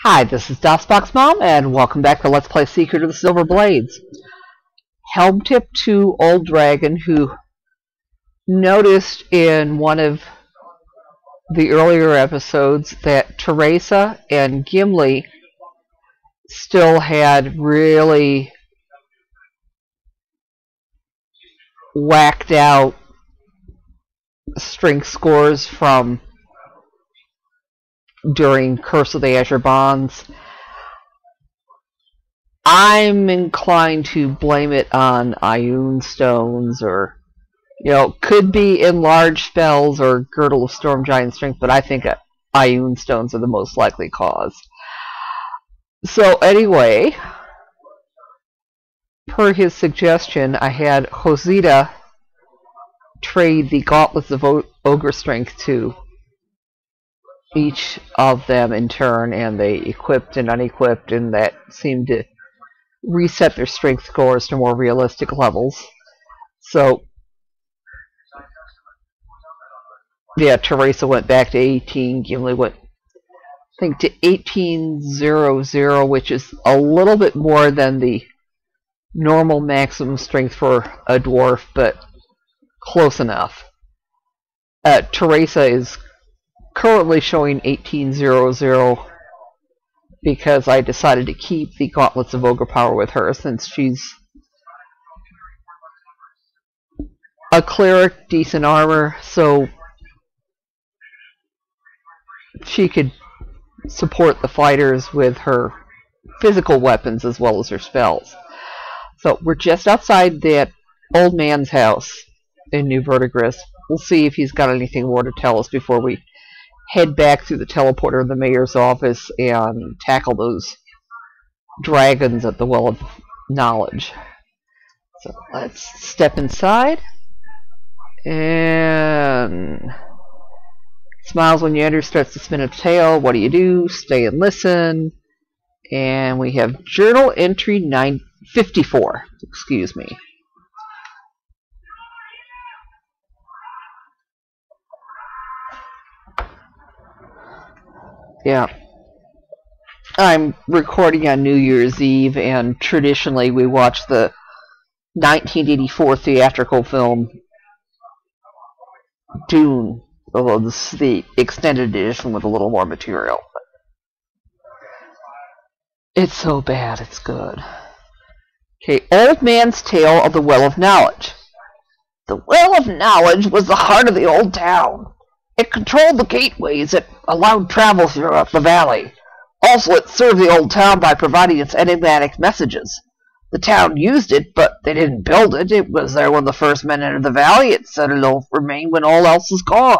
Hi, this is DOSBox Mom, and welcome back to Let's Play Secret of the Silver Blades. Helm tip to Old Dragon, who noticed in one of the earlier episodes that Teresa and Gimli still had really whacked out strength scores from during Curse of the Azure Bonds. I'm inclined to blame it on Ioun stones, or could be enlarged spells or Girdle of Storm Giant Strength, but I think Ioun stones are the most likely cause. So anyway, per his suggestion, I had Josita trade the Gauntlets of Ogre Strength to each of them in turn, and they equipped and unequipped, and that seemed to reset their strength scores to more realistic levels. So yeah, Teresa went back to 18, Gimli went, I think, to 1800, which is a little bit more than the normal maximum strength for a dwarf, but close enough. Teresa is currently showing 1800 because I decided to keep the Gauntlets of Ogre Power with her, since she's a cleric, decent armor, so she could support the fighters with her physical weapons as well as her spells. So we're just outside that old man's house in New Verdigris. We'll see if he's got anything more to tell us before we head back through the teleporter in the mayor's office and tackle those dragons at the Well of Knowledge. So let's step inside. And smiles when you enter, starts to spin a tail. What do? Stay and listen. And we have journal entry 954. Excuse me. Yeah. I'm recording on New Year's Eve, and traditionally we watch the 1984 theatrical film Dune, although this is the extended edition with a little more material. It's so bad, it's good. Okay, Old Man's Tale of the Well of Knowledge. The Well of Knowledge was the heart of the old town. It controlled the gateways that allowed travel throughout the valley. Also, it served the old town by providing its enigmatic messages. The town used it, but they didn't build it. It was there when the first men entered the valley. It said it'll remain when all else is gone.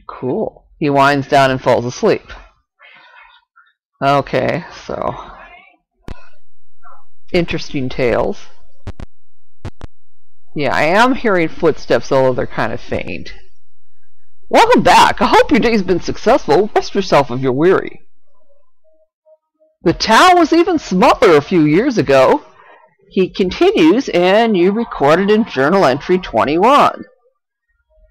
Cool. He winds down and falls asleep. Okay, so interesting tales. Yeah, I am hearing footsteps, although they're kind of faint. Welcome back. I hope your day's been successful. Rest yourself if you're weary. The town was even smaller a few years ago. He continues, and you recorded in journal entry 21.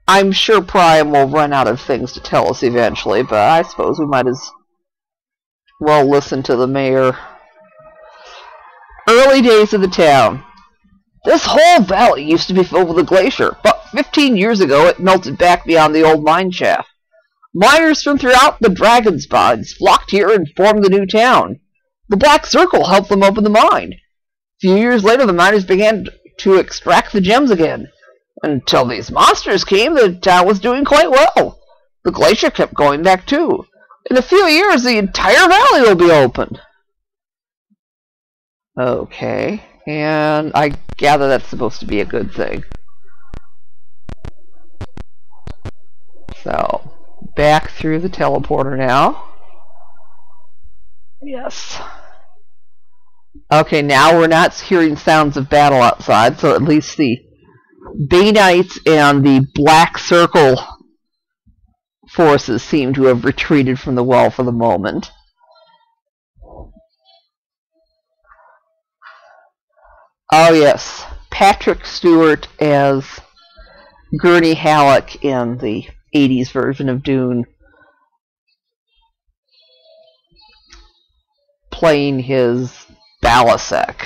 I'm sure Priam will run out of things to tell us eventually, but I suppose we might as well listen to the mayor. Early days of the town. This whole valley used to be filled with a glacier, but 15 years ago it melted back beyond the old mine shaft. Miners from throughout the Dragon's Bonds flocked here and formed the new town. The Black Circle helped them open the mine. A few years later, the miners began to extract the gems again. Until these monsters came, the town was doing quite well. The glacier kept going back too. In a few years, the entire valley will be open. Okay. And I gather that's supposed to be a good thing. So, back through the teleporter now. Yes. Okay, now we're not hearing sounds of battle outside, so at least the Banites and the Black Circle forces seem to have retreated from the well for the moment. Oh yes, Patrick Stewart as Gurney Halleck in the 80s version of Dune playing his Balasek.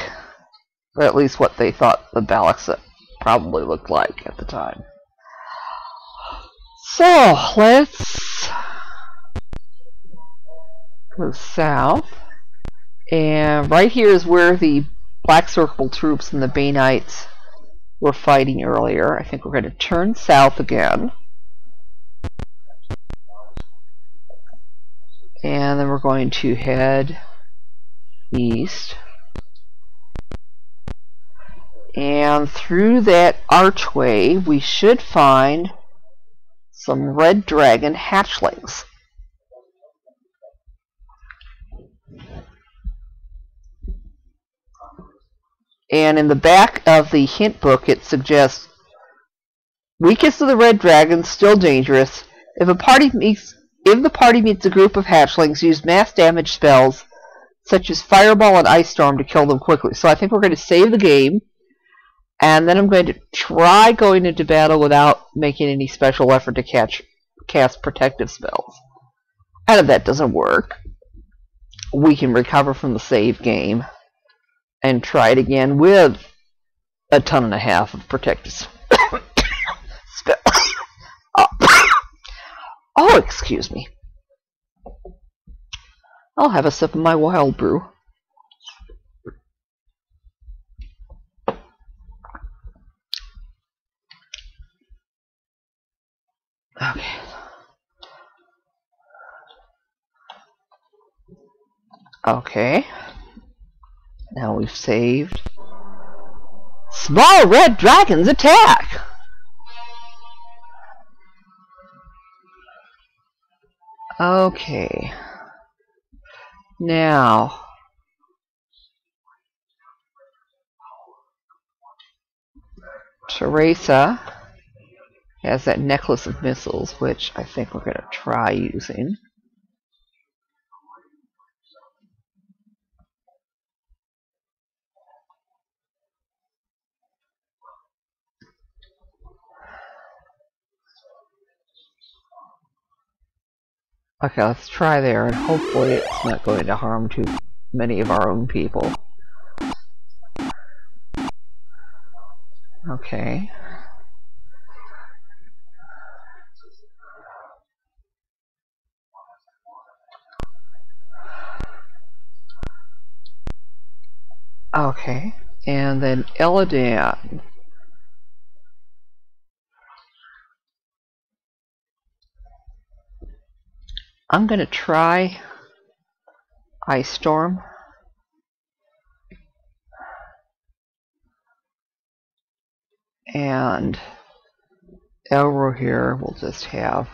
Or at least what they thought the Balasek probably looked like at the time. So, let's go south. And right here is where the Black Circle troops and the Bay Knights were fighting earlier. I think we're going to turn south again. And then we're going to head east. And through that archway, we should find some red dragon hatchlings. And in the back of the hint book, it suggests weakest of the red dragons, still dangerous. If the party meets a group of hatchlings, use mass damage spells such as Fireball and Ice Storm to kill them quickly. So I think we're going to save the game, and then I'm going to try going into battle without making any special effort to cast protective spells. And if that doesn't work, we can recover from the save game and try it again with a ton and a half of protective spells. Oh, excuse me. I'll have a sip of my wild brew. Okay. Okay. Now we've saved. Small red dragons attack! Okay. Now, Teresa has that necklace of missiles, which I think we're going to try using. Okay, let's try there, and hopefully it's not going to harm too many of our own people. Okay. Okay, and then Eladan. I'm going to try Ice Storm. And Elro here will just have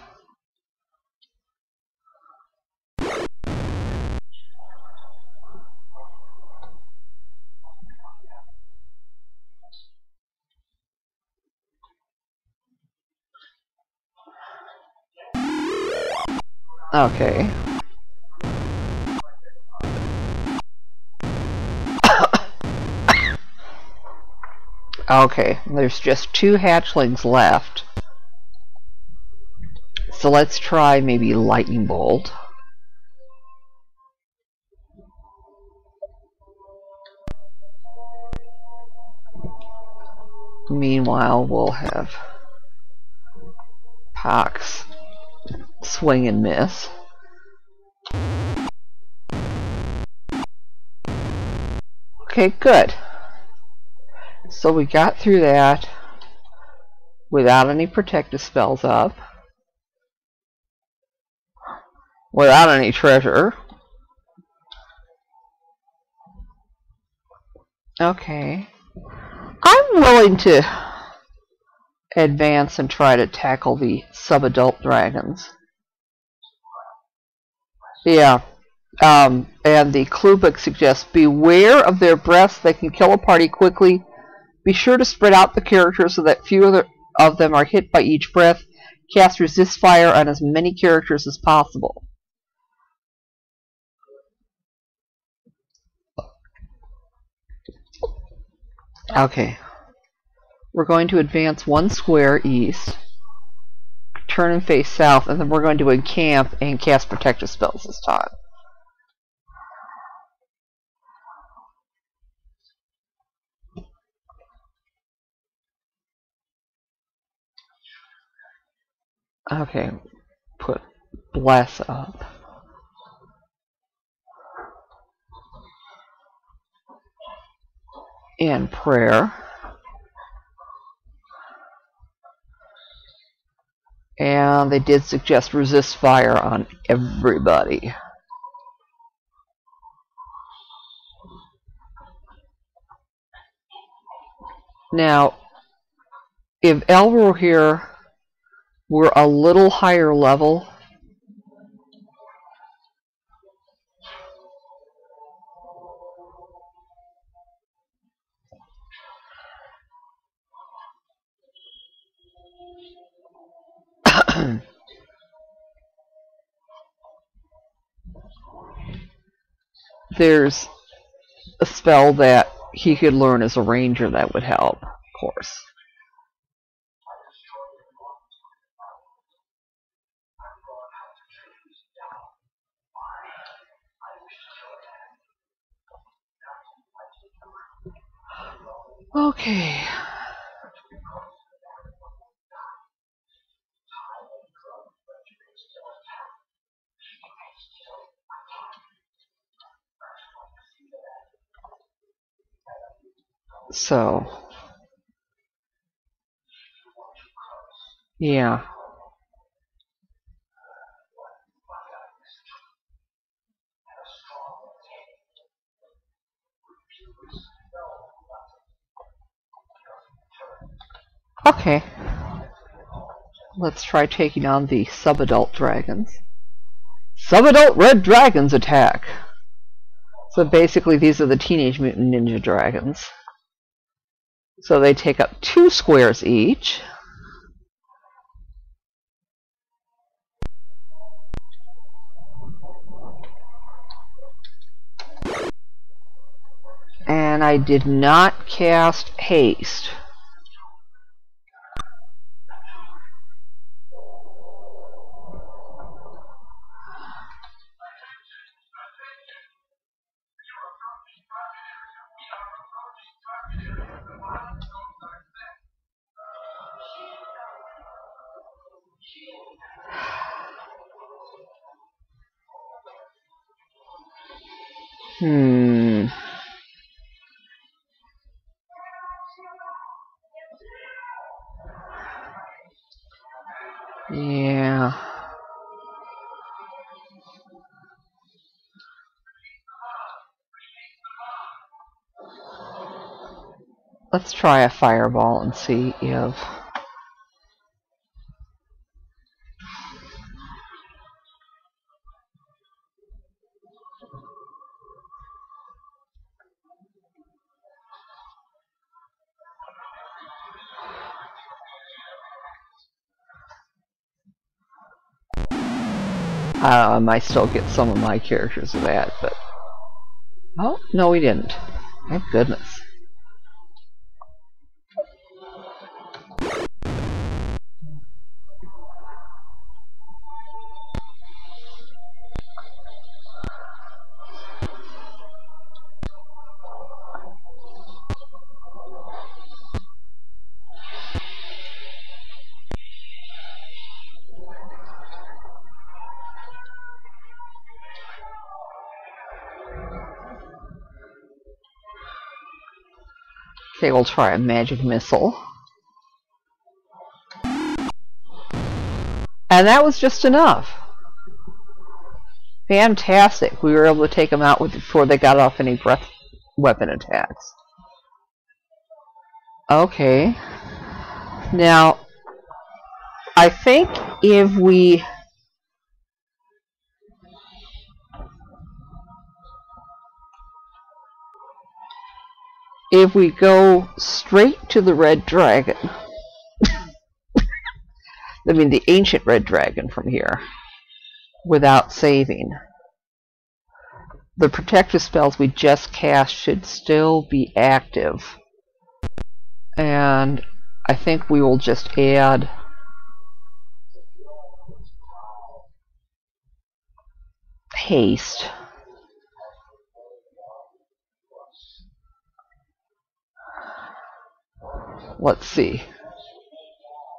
okay. Okay, there's just 2 hatchlings left. So let's try maybe Lightning Bolt. Meanwhile, we'll have Pox swing and miss. Okay, good. So we got through that without any protective spells up, without any treasure. Okay. I'm willing to advance and try to tackle the sub-adult dragons. Yeah. And the clue book suggests, beware of their breaths. They can kill a party quickly. Be sure to spread out the characters so that fewer of them are hit by each breath. Cast resist fire on as many characters as possible. Okay. We're going to advance 1 square east, turn and face south, and then we're going to encamp and cast protective spells this time. Okay, put bless up. And prayer. And they did suggest resist fire on everybody. Now, if Elro here were a little higher level, there's a spell that he could learn as a ranger that would help, of course. Okay. So, yeah. Okay. Let's try taking on the sub-adult dragons. Sub-adult red dragons attack! So basically these are the Teenage Mutant Ninja Dragons. So they take up 2 squares each. And I did not cast haste. Yeah. Let's try a fireball and see if... I might still get some of my characters of that, but... Oh, no we didn't. Thank goodness. Okay, we'll try a magic missile. And that was just enough. Fantastic. We were able to take them out before they got off any breath weapon attacks. Okay. Now, I think if we... If we go straight to the red dragon... I mean, the ancient red dragon from here, without saving, the protective spells we just cast should still be active. And I think we will just add haste. Let's see.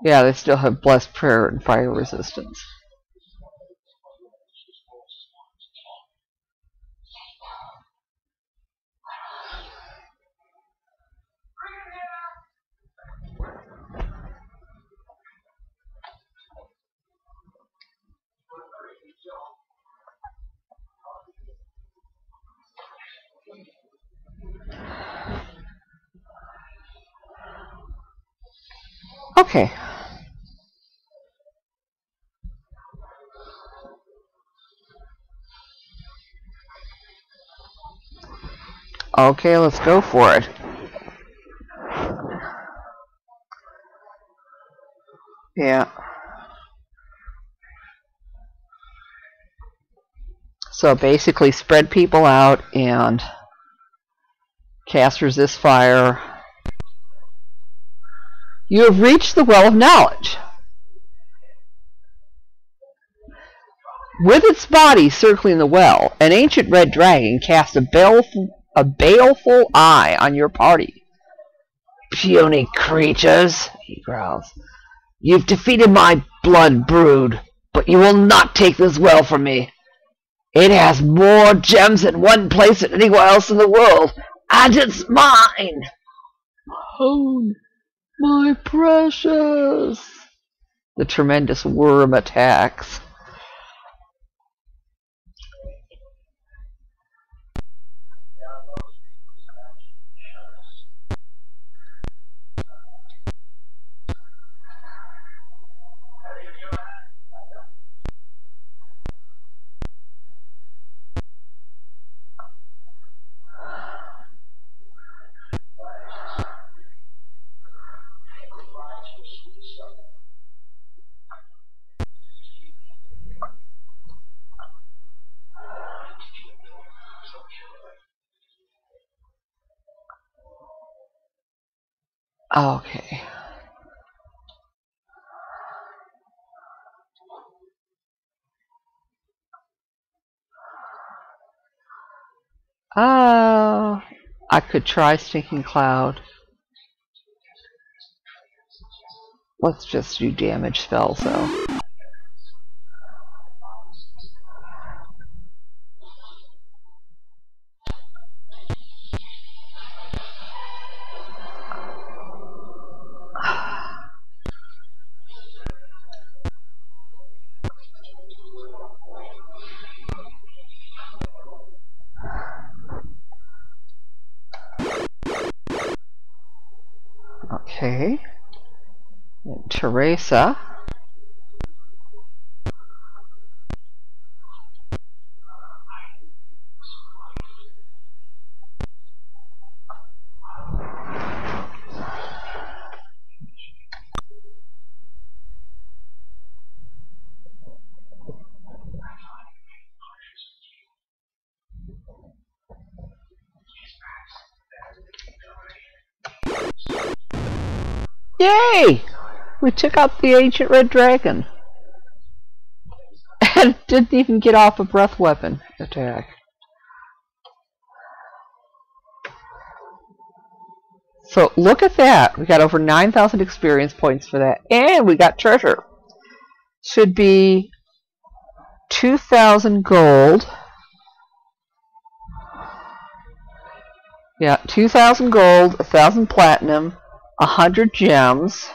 Yeah, they still have blessed prayer and fire resistance. Okay. Okay, let's go for it. Yeah. So basically spread people out and cast resist fire. You have reached the well of knowledge. With its body circling the well, an ancient red dragon casts a baleful eye on your party. Puny creatures, he growls. You've defeated my blood brood, but you will not take this well from me. It has more gems in one place than anywhere else in the world, and it's mine! Oh, my precious! The tremendous worm attacks. Okay. I could try Stinking Cloud. Let's just do damage spells, though. Okay. And Teresa. Yay! We took out the ancient red dragon. And didn't even get off a breath weapon attack. So look at that. We got over 9,000 experience points for that. And we got treasure. Should be 2,000 gold. Yeah, 2,000 gold, 1,000 platinum, 100 gems,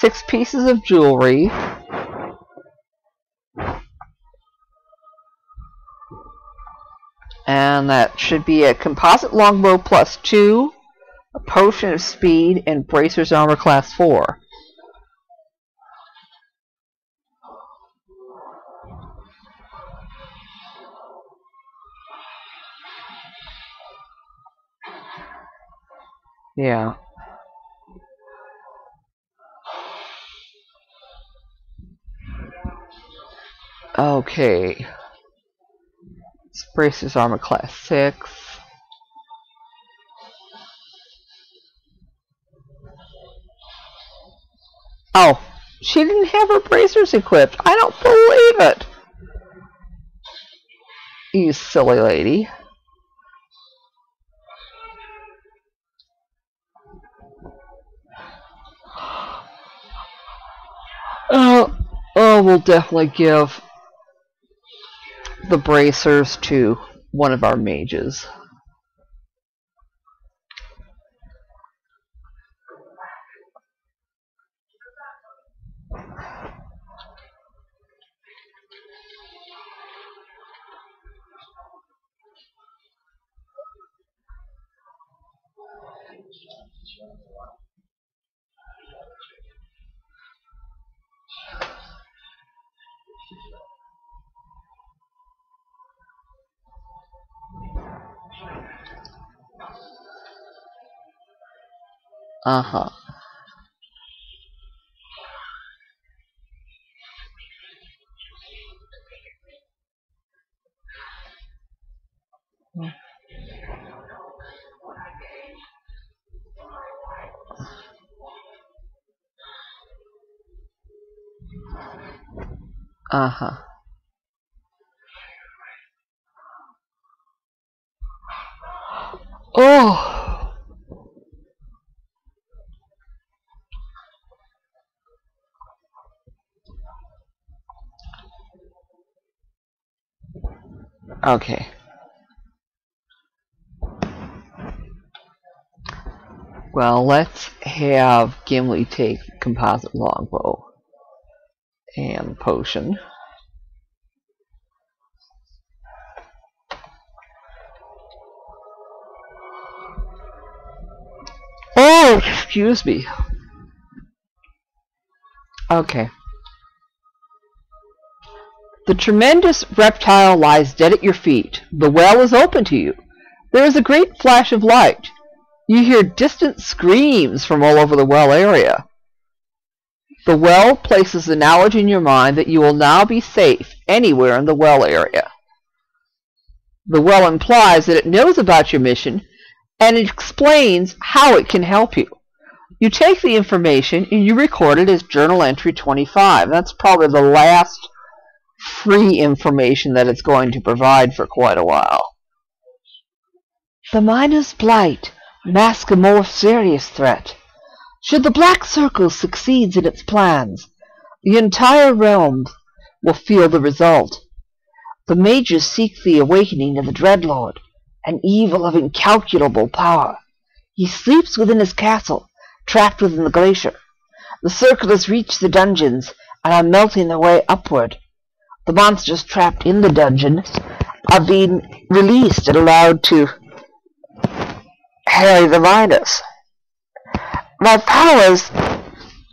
6 pieces of jewelry, and that should be a composite longbow +2, a potion of speed, and bracer's armor class 4. Yeah. Okay. Bracer's armor class 6. Oh, she didn't have her bracers equipped. I don't believe it. You silly lady. will definitely give the bracers to one of our mages. Uh-huh. Uh-huh. Oh. Okay. Well, let's have Gimli take composite longbow and potion. Oh, excuse me. Okay. The tremendous reptile lies dead at your feet. The well is open to you. There is a great flash of light. You hear distant screams from all over the well area. The well places the knowledge in your mind that you will now be safe anywhere in the well area. The well implies that it knows about your mission, and it explains how it can help you. You take the information and you record it as Journal Entry 25. That's probably the last free information that it's going to provide for quite a while. The miner's plight masks a more serious threat. Should the Black Circle succeed in its plans, the entire realm will feel the result. The mages seek the awakening of the Dreadlord, an evil of incalculable power. He sleeps within his castle, trapped within the glacier. The circle has reached the dungeons and are melting their way upward. The monsters trapped in the dungeon are being released and allowed to harry the miners. My powers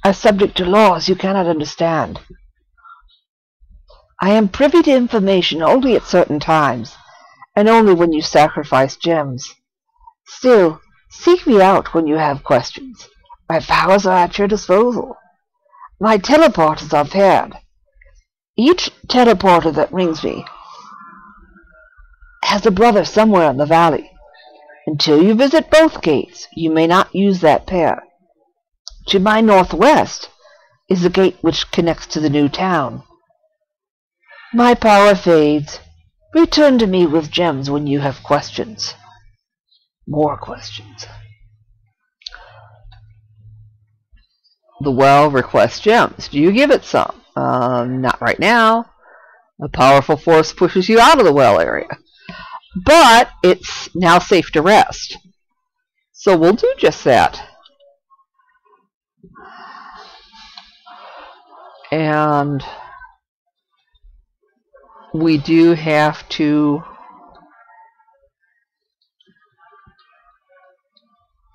are subject to laws you cannot understand. I am privy to information only at certain times, and only when you sacrifice gems. Still, seek me out when you have questions. My powers are at your disposal. My teleporters are paired. Each teleporter that rings me has a brother somewhere in the valley. Until you visit both gates, you may not use that pair. To my northwest is the gate which connects to the new town. My power fades. Return to me with gems when you have questions. More questions. The well requests gems. Do you give it some? Not right now. A powerful force pushes you out of the well area. But it's now safe to rest. So we'll do just that. And we do have to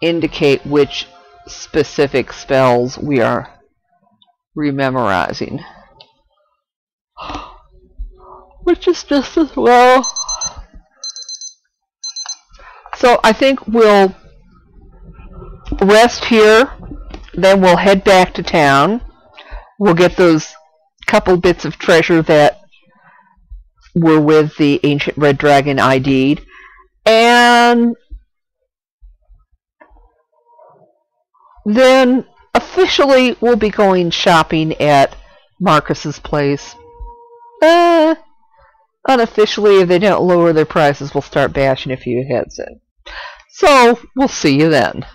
indicate which specific spells we are rememorizing. Which is just as well. So I think we'll rest here, then we'll head back to town. We'll get those couple bits of treasure that were with the ancient red dragon IDed, and then officially we'll be going shopping at Marcus's place. Unofficially, if they don't lower their prices, we'll start bashing a few heads in. So, we'll see you then.